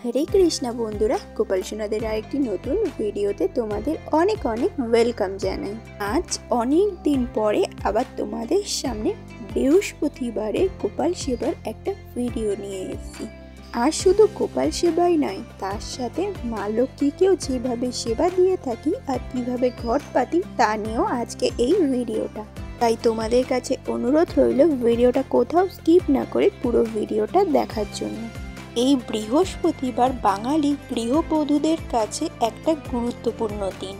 हरे कृष्णा बंधुरा गोपाल सोनादेर आरेकटी नतून भिडियोते तोमादेर अनेक अनेक वेलकाम जानाई। आज अनेक दिन परे आबार तोमादेर सामने बृहस्पतिबारे गोपाल सेবার একটা ভিডিও নিয়ে এসেছি। আর শুধু গোপাল সেবাই নয়, তার সাথে মা লক্ষ্মীকেও যেভাবে সেবা দিয়ে থাকি আর কিভাবে ঘট পাতি তা নিয়েও আজকে এই ভিডিওটা। তাই তোমাদের কাছে অনুরোধ রইল ভিডিওটা কোথাও স্কিপ না করে পুরো ভিডিওটা দেখার জন্য। এই বৃহস্পতিবার বাঙালি গৃহবধূদের কাছে একটা গুরুত্বপূর্ণ দিন।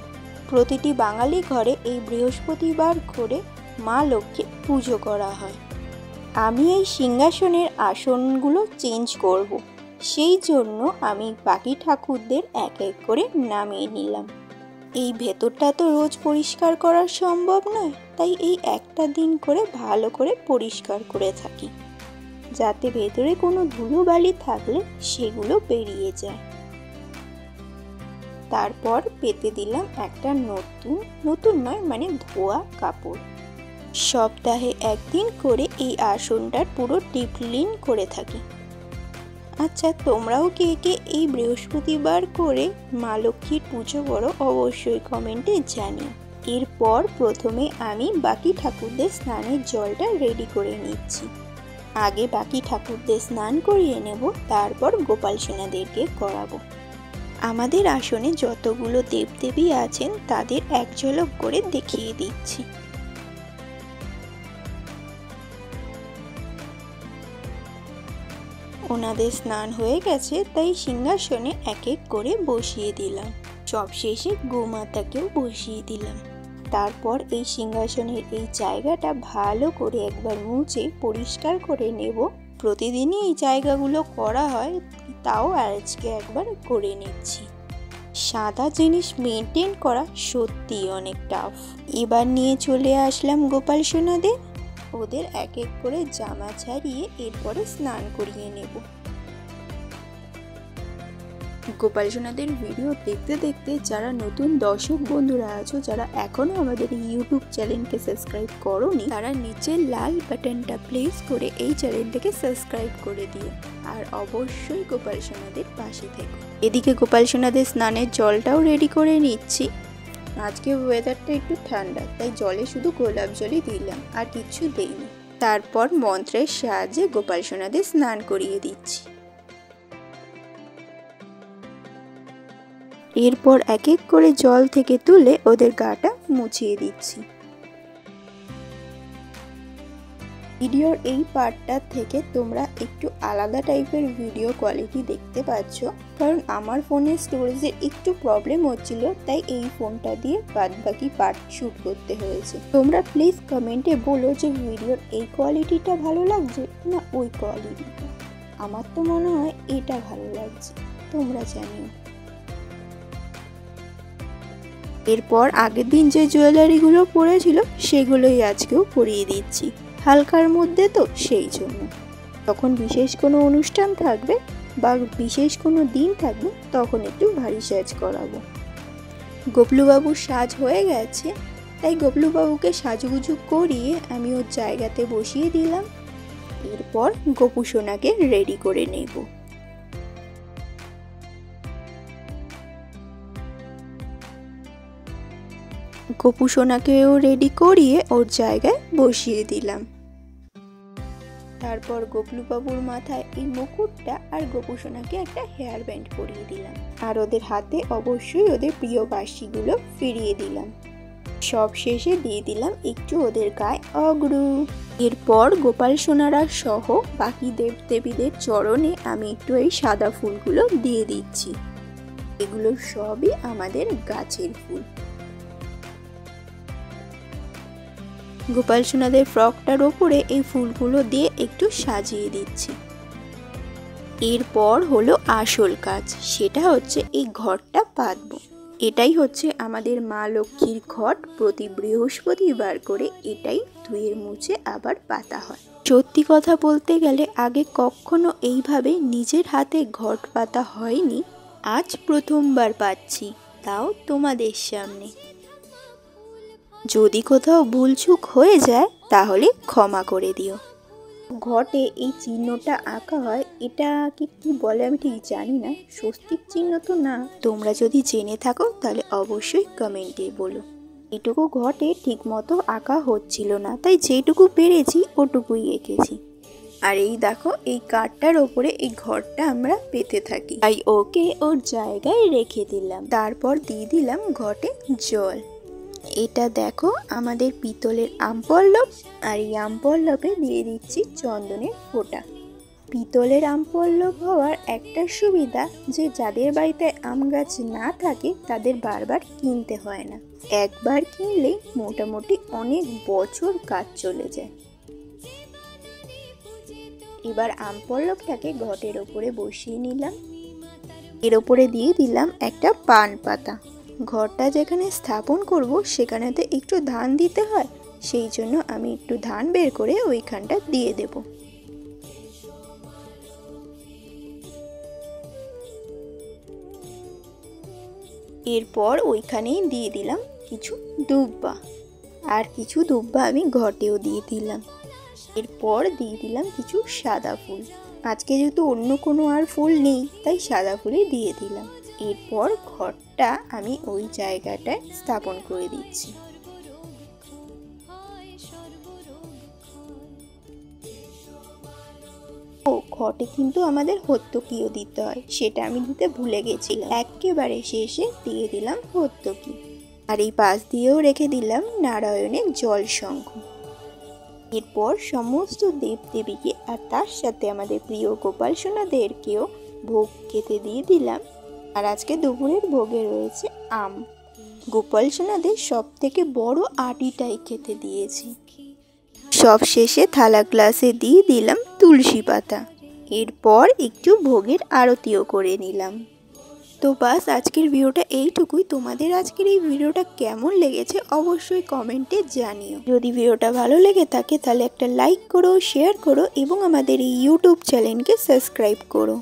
প্রতিটি বাঙালি ঘরে এই বৃহস্পতিবার করে মা লক্ষ্মীর পুজো করা হয়। আমি এই সিংহাসনের আসনগুলো চেঞ্জ করব, সেই জন্য আমি বাকি ঠাকুরদের এক এক করে নামিয়ে নিলাম। এই ভেতরটা তো রোজ পরিষ্কার করা সম্ভব নয়, তাই এই একটা দিন করে ভালো করে পরিষ্কার করে থাকি, যাতে ভেতরে কোনো ধুলোবালি থাকলে সেগুলো বেরিয়ে যায়। তারপর পেতে দিলাম একটা নতুন নয় মানে ধোয়া কাপড়। সপ্তাহে একদিন করে এই আসনটার পুরো ডিপ ক্লিন করে থাকি। আচ্ছা, তোমরাও কে কে এই বৃহস্পতিবার করে মা লক্ষ্মীর পুজো করো অবশ্যই কমেন্টে জানিও। এরপর প্রথমে আমি বাকি ঠাকুরদের স্নানের জলটা রেডি করে নিচ্ছি। আগে বাকি ঠাকুরদের স্নান করিয়ে নেব, তারপর গোপাল সোনাদেরকে করাবো। আমাদের আসনে যতগুলো দেবদেবী আছেন তাদের এক ঝলক করে দেখিয়ে দিচ্ছি। ওনাদের স্নান হয়ে গেছে, তাই সিংহাসনে এক এক করে বসিয়ে দিলাম। সবশেষে গোমাতাকেও বসিয়ে দিলাম। তারপর এই সিংহাসনের এই জায়গাটা ভালো করে একবার মুছে পরিষ্কার করে নেব। প্রতিদিনই এই জায়গাগুলো করা হয়, তাও আজকে একবার করে নিচ্ছি। সাদা জিনিস মেনটেন করা সত্যি অনেক টাফ। এবার নিয়ে চলে আসলাম গোপাল সোনাদের। ওদের এক এক করে জামা ছাড়িয়ে এরপরে স্নান করিয়ে নেব। গোপাল সোনাদের ভিডিও দেখতে দেখতে যারা নতুন দর্শক বন্ধুরা আছো, যারা এখনো আমাদের ইউটিউব চ্যানেলকে সাবস্ক্রাইব করোনি, তারা নিচের লাল বাটনটা প্রেস করে এই চ্যানেলটাকে সাবস্ক্রাইব করে দিও। আর অবশ্যই গোপাল সোনাদের পাশে থেকো। এদিকে গোপাল সোনাদের স্নানের জলটাও রেডি করে নিচ্ছি। আজকে ওয়েদারটা একটু ঠান্ডা, তাই জলে শুধু গোলাপ জলই দিলাম, আর কিছু দেইনি। তারপর মন্ত্রের সাহায্যে গোপাল সোনাদের স্নান করিয়ে দিচ্ছি। এরপর এক এক করে জল থেকে তুলে ওদের গাটা মুছিয়ে দিচ্ছি। ভিডিওর এই পার্টটা থেকে তোমরা একটু আলাদা টাইপের ভিডিও কোয়ালিটি দেখতে পাচ্ছ, কারণ আমার ফোনের স্টোরেজের একটু প্রবলেম হচ্ছিল, তাই এই ফোনটা দিয়ে বাদবাকি পার্ট শ্যুট করতে হয়েছে। তোমরা প্লিজ কমেন্টে বলো যে ভিডিওর এই কোয়ালিটিটা ভালো লাগছে না ওই কোয়ালিটিটা। আমার তো মনে হয় এটা ভালো লাগছে, তোমরা জানিও। এরপর আগের দিন যে জুয়েলারিগুলো পরেছিল সেগুলোই আজকেও পরিয়ে দিচ্ছি। হালকার মধ্যে তো, সেই জন্য তখন বিশেষ কোনো অনুষ্ঠান থাকবে বা বিশেষ কোনো দিন থাকবে তখন একটু ভারী সাজ করাবো। গপলুবাবুর সাজ হয়ে গেছে, তাই গপলুবাবুকে সাজুগুজু করিয়ে আমি ওর জায়গাতে বসিয়ে দিলাম। এরপর গপু সোনাকে রেডি করে নেব। গপু সোনাকেও রেডি করিয়ে ওর জায়গায় বসিয়ে দিলাম। তারপর গপলুবাবুর মাথায় এই মুকুটটা আর গপু সোনাকে একটা হেয়ার ব্যান্ড পরিয়ে দিলাম। আর ওদের হাতে অবশ্যই ওদের প্রিয় বাঁশিগুলো ফিরিয়ে দিলাম। সব শেষে দিয়ে দিলাম একটু ওদের গায়ে অগরু। এরপর গোপাল সোনারা সহ বাকি দেবদেবীদের চরণে আমি একটু এই সাদা ফুলগুলো দিয়ে দিচ্ছি। এগুলো সবই আমাদের গাছের ফুল। গোপাল সোনাদের ফ্রকটার ওপরে এই ফুলগুলো দিয়ে একটু সাজিয়ে দিচ্ছি। এরপর হলো আসল কাজ, সেটা হচ্ছে এই ঘরটা পাতবো। এটাই হচ্ছে আমাদের মা লক্ষ্মীর ঘট। প্রতি বৃহস্পতিবার করে এটাই ধুয়ে মুছে আবার পাতা হয়। সত্যি কথা বলতে গেলে আগে কখনো এইভাবে নিজের হাতে ঘট পাতা হয়নি, আজ প্রথমবার পাচ্ছি, তাও তোমাদের সামনে। যদি কোথাও ভুলচুক হয়ে যায় তাহলে ক্ষমা করে দিও। ঘটে এই চিহ্নটা আঁকা হয়, এটা কি বলে আমি ঠিক জানি না, স্বস্তিক চিহ্ন তো না। তোমরা যদি জেনে থাকো তাহলে অবশ্যই কমেন্টে বলো। এটুকু ঘটে ঠিক মতো আঁকা হচ্ছিল না, তাই যেটুকু পেরেছি ওটুকুই এঁকেছি। আর এই দেখো এই কাঠটার ওপরে এই ঘরটা আমরা পেতে থাকি, তাই ওকে ওর জায়গায় রেখে দিলাম। তারপর দিয়ে দিলাম ঘটে জল। এটা দেখো আমাদের পিতলের আমপল্লব, আর এই আমপল্লবে দিয়ে দিচ্ছি চন্দনের ফোঁটা। পিতলের আমপল্লব হওয়ার একটা সুবিধা যে যাদের বাড়িতে আম গাছ না থাকে তাদের বারবার কিনতে হয় না, একবার কিনলেই মোটামুটি অনেক বছর কাজ চলে যায়। এবার আমপল্লবটাকে ঘটের ওপরে বসিয়ে নিলাম, এর ওপরে দিয়ে দিলাম একটা পান পাতা। ঘরটা যেখানে স্থাপন করব সেখানেতে একটু ধান দিতে হয়, সেই জন্য আমি একটু ধান বের করে ওইখানটা দিয়ে দেব। এরপর ওইখানেই দিয়ে দিলাম কিছু দুব্বা, আর কিছু দুব্বা আমি ঘটেও দিয়ে দিলাম। এরপর দিয়ে দিলাম কিছু সাদা ফুল, আজকে যেহেতু অন্য কোনো আর ফুল নেই তাই সাদা ফুলই দিয়ে দিলাম। এরপর ঘরটা আমি ওই জায়গাটায় স্থাপন করে দিচ্ছি। ও ঘটে কিন্তু আমাদের হর্তকিও দিতে হয়, সেটা আমি দিতে ভুলে গেছিলাম। একেবারে শেষে দিয়ে দিলাম হর্তকি, আর এই পাশ দিয়েও রেখে দিলাম নারায়ণের জল শঙ্খ। এরপর সমস্ত দেবদেবীকে আর তার সাথে আমাদের প্রিয় গোপাল সোনাদেরকেও ভোগ খেতে দিয়ে দিলাম। আর আজকে দুপুরের ভোগে রয়েছে আম। গোপাল সোনাদের সব থেকে বড় আটিটাই খেতে দিয়েছি। সব শেষে থালা গ্লাসে দিয়ে দিলাম তুলসী পাতা। এরপর একটু ভোগের আরতিও করে নিলাম। তো বাস আজকের ভিডিওটা এইটুকুই। তোমাদের আজকের এই ভিডিওটা কেমন লেগেছে অবশ্যই কমেন্টে জানিও। যদি ভিডিওটা ভালো লেগে থাকে তাহলে একটা লাইক করো, শেয়ার করো এবং আমাদের এই ইউটিউব চ্যানেলকে সাবস্ক্রাইব করো।